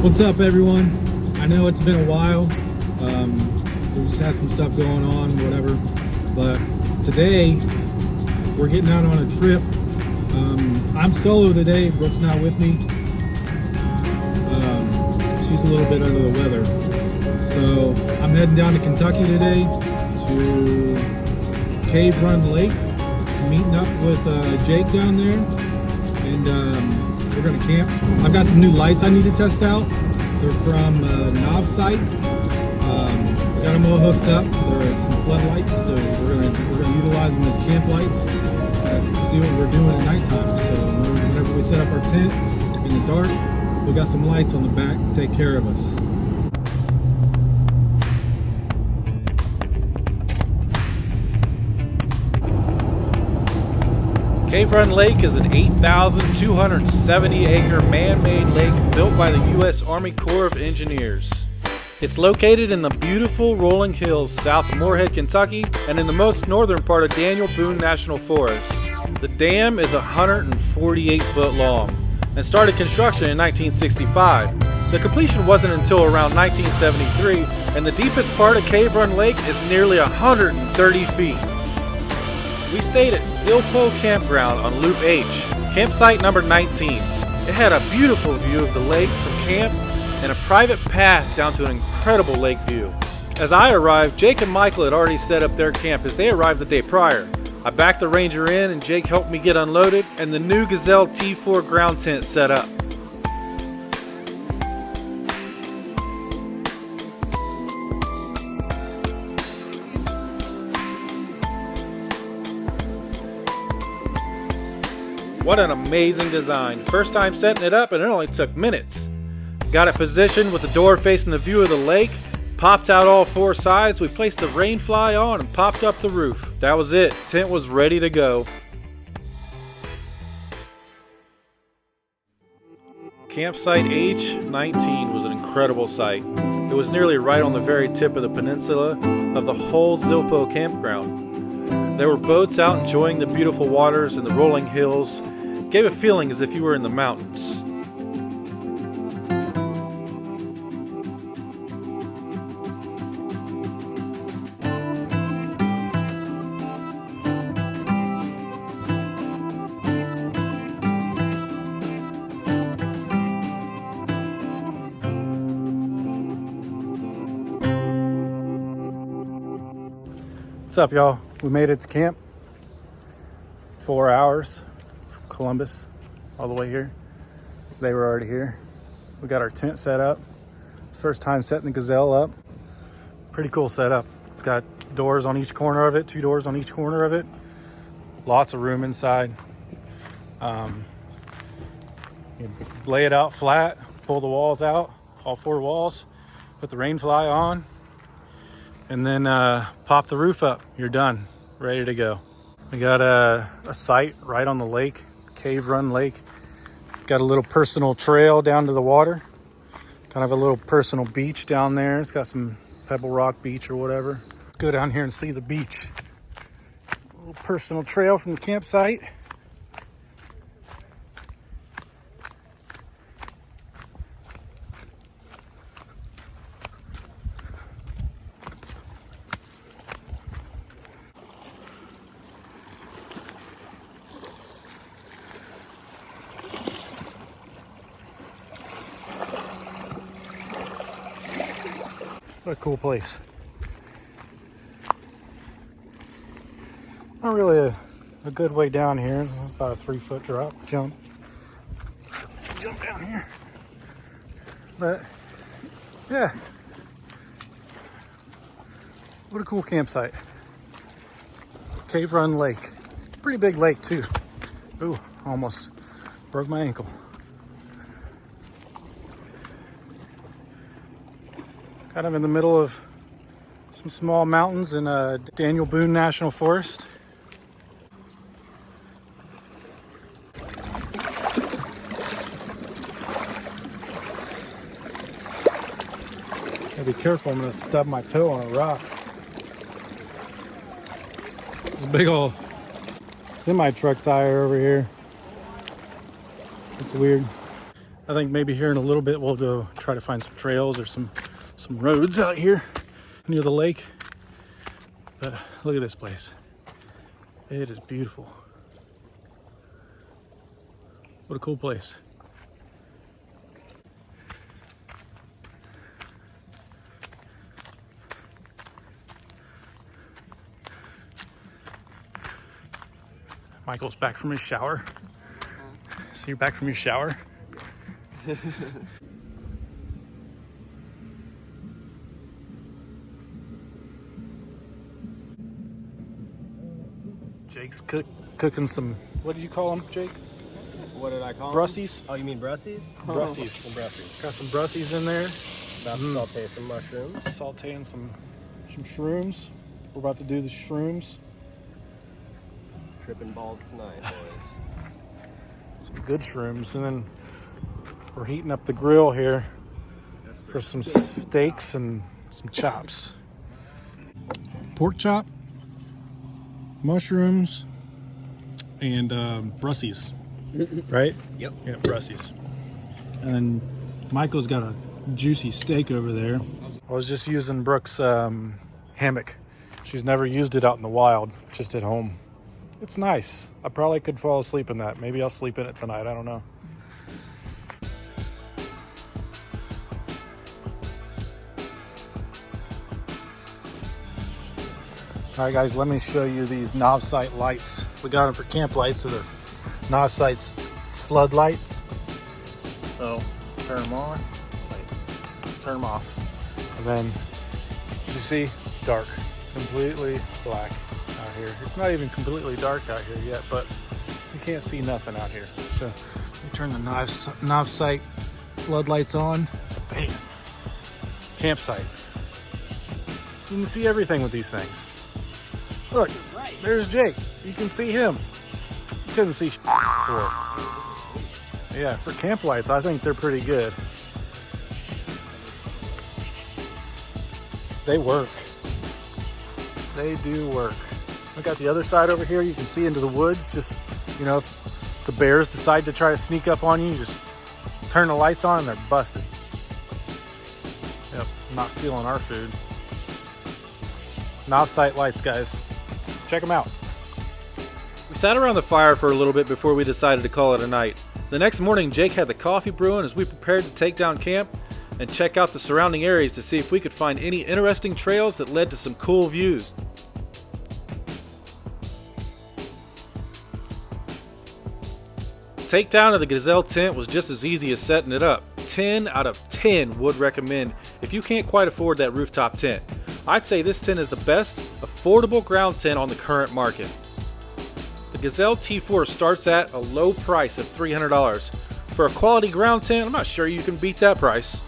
What's up, everyone? I know it's been a while. We just had some stuff going on, whatever. But today, we're getting out on a trip. I'm solo today. Brooke's not with me. She's a little bit under the weather. So I'm heading down to Kentucky today to Cave Run Lake, meeting up with Jake down there, and we're gonna camp. I've got some new lights I need to test out. They're from Novsite. Got them all hooked up. They're some floodlights, so we're gonna utilize them as camp lights. See what we're doing at nighttime. So whenever we set up our tent in the dark, we got some lights on the back to take care of us. Cave Run Lake is an 8,270-acre man-made lake built by the U.S. Army Corps of Engineers. It's located in the beautiful rolling hills south of Moorhead, Kentucky, and in the most northern part of Daniel Boone National Forest. The dam is 148 foot long and started construction in 1965. The completion wasn't until around 1973, and the deepest part of Cave Run Lake is nearly 130 feet. We stayed at Zilpo Campground on Loop H, campsite number 19. It had a beautiful view of the lake from camp and a private path down to an incredible lake view. As I arrived, Jake and Michael had already set up their camp as they arrived the day prior. I backed the Ranger in and Jake helped me get unloaded and the new Gazelle T4 ground tent set up. What an amazing design. First time setting it up and it only took minutes. Got it positioned with the door facing the view of the lake, popped out all four sides, we placed the rain fly on and popped up the roof. That was it. Tent was ready to go. Campsite H19 was an incredible site. It was nearly right on the very tip of the peninsula of the whole Zilpo campground. There were boats out enjoying the beautiful waters and the rolling hills. Gave a feeling as if you were in the mountains. What's up, y'all? We made it to camp. 4 hours from Columbus all the way here. They were already here. We got our tent set up. First time setting the Gazelle up. Pretty cool setup. It's got doors on each corner of it, 2 doors on each corner of it. Lots of room inside. You lay it out flat, pull the walls out, all 4 walls, put the rain fly on, and then pop the roof up. You're done, ready to go. We got a site right on the lake, Cave Run Lake. Got a little personal trail down to the water. Kind of a little personal beach down there. It's got some Pebble Rock Beach or whatever. Let's go down here and see the beach. A little personal trail from the campsite. What a cool place. Not really a good way down here. It's about a 3-foot drop, jump down here. But yeah, what a cool campsite. Cave Run Lake. Pretty big lake too. Ooh, almost broke my ankle. Kind of in the middle of some small mountains in Daniel Boone National Forest. Gotta be careful, I'm gonna stub my toe on a rock. There's a big old semi-truck tire over here. It's weird. I think maybe here in a little bit we'll go try to find some trails or some roads out here near the lake. But look at this place. It is beautiful. What a cool place. Michael's back from his shower. So you're back from your shower? Yes. Jake's cooking some, what did you call them, Jake? What did I call Brussies? them? Oh, you mean Brussies? Brussies. Some Brussies. Got some Brussies in there. About to saute some mushrooms. Sauteing some shrooms. We're about to do the shrooms. Tripping balls tonight, boys. Some good shrooms. And then we're heating up the grill here for some steaks and some chops. Pork chop, mushrooms, and Brussies, right? Yep. Yeah, Brussies. And then Michael's got a juicy steak over there. I was just using Brooke's hammock. She's never used it out in the wild, just at home. It's nice. I probably could fall asleep in that. Maybe I'll sleep in it tonight. I don't know. All right, guys, let me show you these Novsite lights. We got them for camp lights, so they're Novsite's floodlights. So turn them on, turn them off, and then you see, dark, completely black out here. It's not even completely dark out here yet, but you can't see nothing out here. So we turn the Novsite floodlights on. Bam! Campsite. You can see everything with these things. Look, there's Jake. You can see him. You couldn't see before. Yeah, for camp lights, I think they're pretty good. They work. They do work. Look at the other side over here. You can see into the woods. Just, you know, if the bears decide to try to sneak up on you, you just turn the lights on and they're busted. Yep, not stealing our food. Novsite lights, guys. Check them out. We sat around the fire for a little bit before we decided to call it a night. The next morning, Jake had the coffee brewing as we prepared to take down camp and check out the surrounding areas to see if we could find any interesting trails that led to some cool views. Takedown of the Gazelle tent was just as easy as setting it up. 10 out of 10 would recommend if you can't quite afford that rooftop tent. I'd say this tent is the best affordable ground tent on the current market. The Gazelle T4 starts at a low price of $300. For a quality ground tent, I'm not sure you can beat that price.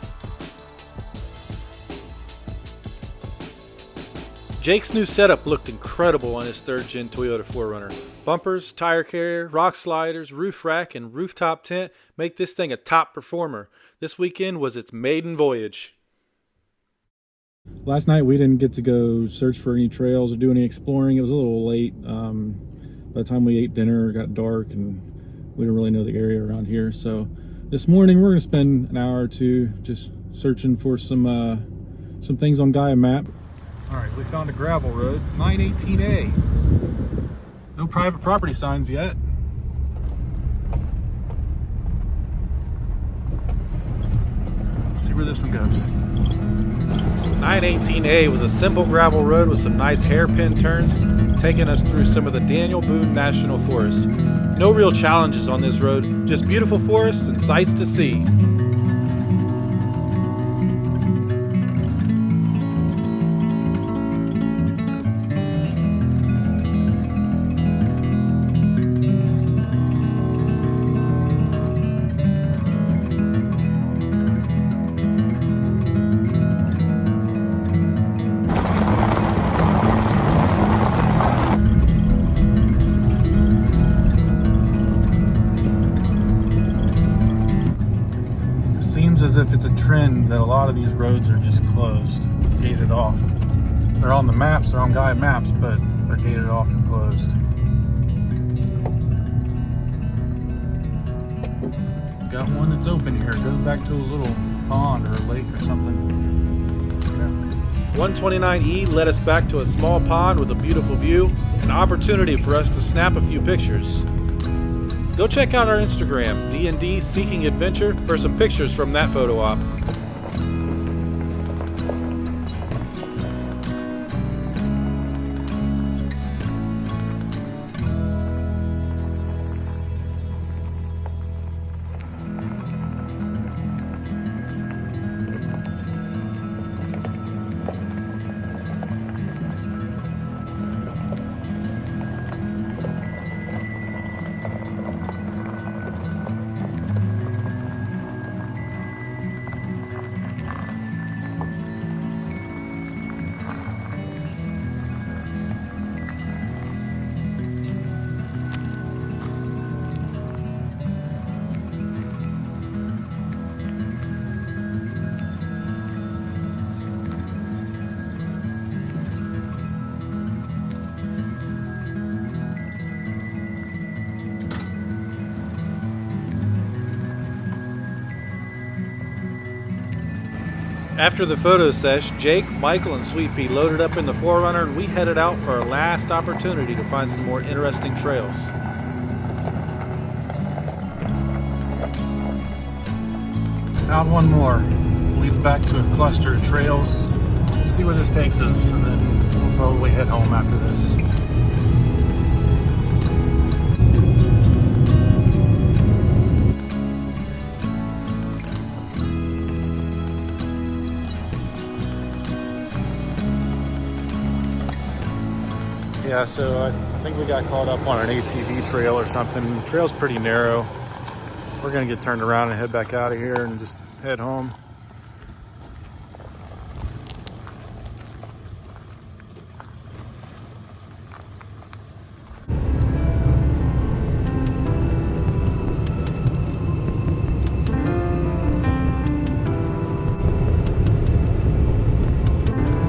Jake's new setup looked incredible on his 3rd gen Toyota 4Runner. Bumpers, tire carrier, rock sliders, roof rack, and rooftop tent make this thing a top performer. This weekend was its maiden voyage. Last night we didn't get to go search for any trails or do any exploring. It was a little late. By the time we ate dinner, it got dark and we didn't really know the area around here. So this morning we're going to spend an hour or two just searching for some things on Gaia map. All right, we found a gravel road, 918A. No private property signs yet. See where this one goes. 918A was a simple gravel road with some nice hairpin turns, taking us through some of the Daniel Boone National Forest. No real challenges on this road, just beautiful forests and sights to see. Seems as if it's a trend that a lot of these roads are just closed, gated off. They're on the maps, they're on Gaia maps, but they're gated off and closed. Got one that's open here. It goes back to a little pond or a lake or something. Yeah. 129E led us back to a small pond with a beautiful view, an opportunity for us to snap a few pictures. Go check out our Instagram, D&D Seeking Adventure, for some pictures from that photo op. After the photo sesh, Jake, Michael, and Sweet Pea loaded up in the 4Runner and we headed out for our last opportunity to find some more interesting trails. Found one more. Leads back to a cluster of trails. We'll see where this takes us, and then we'll probably head home after this. Yeah, so I think we got caught up on an ATV trail or something. The trail's pretty narrow. We're gonna get turned around and head back out of here and just head home.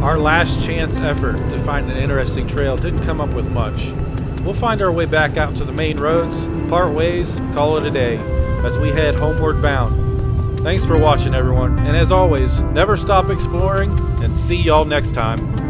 Our last chance effort to find an interesting trail didn't come up with much. We'll find our way back out to the main roads, part ways, call it a day, as we head homeward bound. Thanks for watching, everyone, and as always, never stop exploring, and see y'all next time.